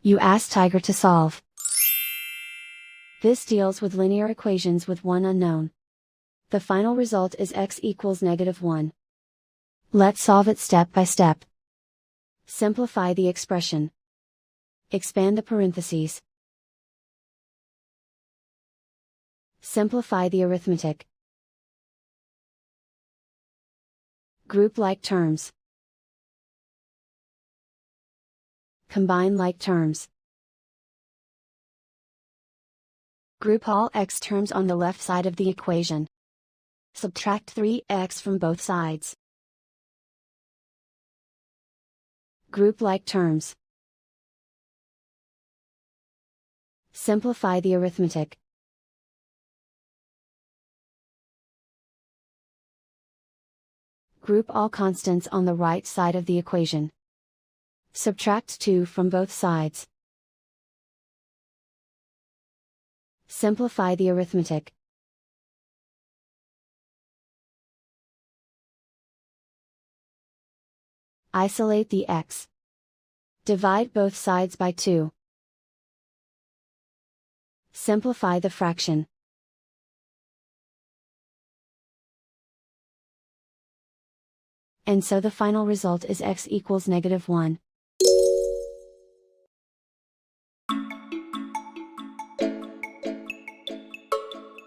You ask Tiger to solve. This deals with linear equations with one unknown. The final result is x equals -1. Let's solve it step by step. Simplify the expression. Expand the parentheses. Simplify the arithmetic. Group like terms. Combine like terms. Group all x terms on the left side of the equation. Subtract 3x from both sides. Group like terms. Simplify the arithmetic. Group all constants on the right side of the equation. Subtract 2 from both sides. Simplify the arithmetic. Isolate the x. Divide both sides by 2. Simplify the fraction. And so the final result is x equals -1.